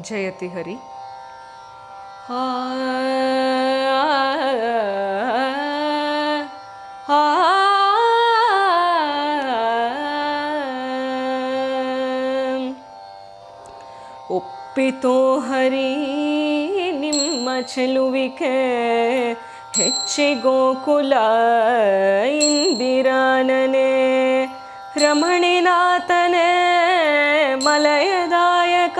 ಜಯತಿ ಹರಿ. ಒಪ್ಪಿತೋ ಹರಿ ನಿಮ್ಮ ಚೆಲುವಿಕೆ, ಹೆಚ್ಚಿ ಗೋಕುಲ ಇಂದಿರಾನನೆ, ರಮಣಿನಾಥನೇ ಮಲಯದಾಯಕ,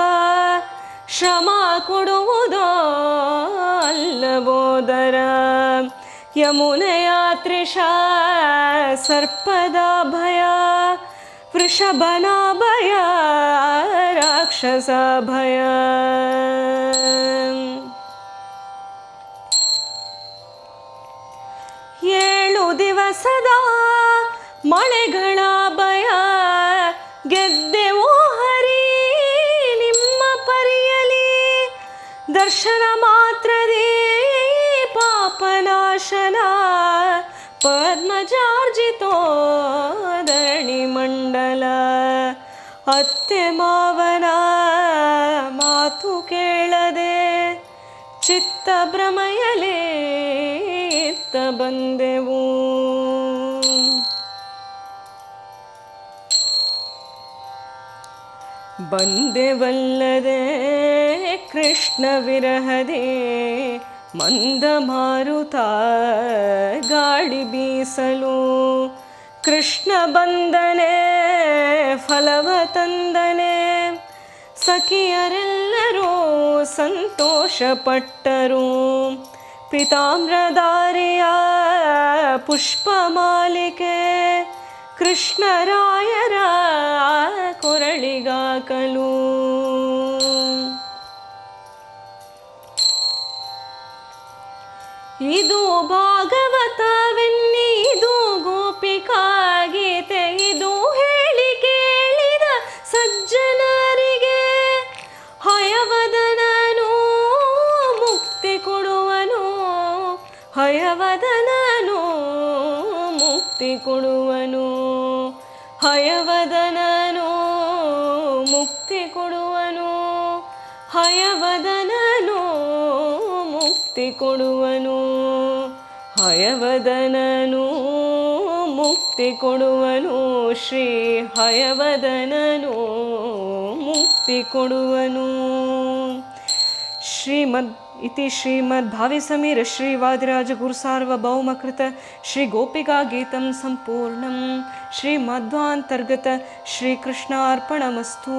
ಶ್ರಮ ಕೊಡುವುದೋ ಅಲ್ಲಬೋದರ, ಯಮುನೆಯಾತ್ರಿಷ ಸರ್ಪದ ಭಯ, ವೃಷಭನ ಭಯ ರಾಕ್ಷಸ ಭಯ. ಏಳು ದಿವಸದ ಮಳೆಗಳ ಭಯ ಗೆದ್ದೆವು ಹರಿ ನಿಮ್ಮ ಪರಿಯಲಿ, ದರ್ಶನ ಮಾತ್ರದಿ ಪಾಪನಾಶನ, ಪದ್ಮಜಾರ್ಜಿತೋ ಧರಣಿ ಮಂಡಲ, ಅತ್ತೆ ಮಾವನ ಮಾತು ಕೇಳದೆ ಚಿತ್ತ ಭ್ರಮಯಲೇ ಇತ್ತ ಬಂದೆವು. ಬಂದೆವಲ್ಲದೆ ಕೃಷ್ಣ ವಿರಹದೆ, ಮಂದ ಮಾರುತ ಗಾಳಿ ಬೀಸಲು, ಕೃಷ್ಣ ಬಂದನೆ ಫಲವ ತಂದನೆ, ಸಖಿಯರೆಲ್ಲರೂ ಸಂತೋಷಪಟ್ಟರು, ಪೀತಾಮ್ರಧಾರಿಯ ಪುಷ್ಪಮಾಲಿಕೆ ಕೃಷ್ಣರಾಯರ ಕೊರಳಿಗಾಕಲು. ಇದು ಭಾಗವತವೆನ್ನಿ, ಇದು ಗೋಪಿಕಾ ಗೀತೆ, ಇದು ಹೇಳಿ ಕೇಳಿದ ಸಜ್ಜನರಿಗೆ, ಹಯವದನನು ಮುಕ್ತಿ ಕೊಡುವನು, ಹಯವದನನು ಮುಕ್ತಿ ಕೊಡುವನು, ಹಯವದನನು ಮುಕ್ತಿ ಕೊಡುವನು, ಹಯವದನನು ಮುಕ್ತಿ ಕೊಡುವನು, ಹಯವದನನು ಮುಕ್ತಿ ಕೊಡುವನು, ಶ್ರೀ ಹಯವದನನು ಮುಕ್ತಿ ಕೊಡುವನು. ಶ್ರೀಮದ್ ಇತಿ ಶ್ರೀಮದ್ ಭಾವಿಸಮೀರ ಶ್ರೀ ವಾದಿರಾಜ ಗುರು ಸಾರ್ವಭೌಮಕೃತ ಶ್ರೀ ಗೋಪಿಕಾ ಗೀತಂ ಸಂಪೂರ್ಣಂ. ಶ್ರೀ ಮಧ್ವಾಂತರ್ಗತ ಶ್ರೀ ಕೃಷ್ಣಾರ್ಪಣಮಸ್ತು.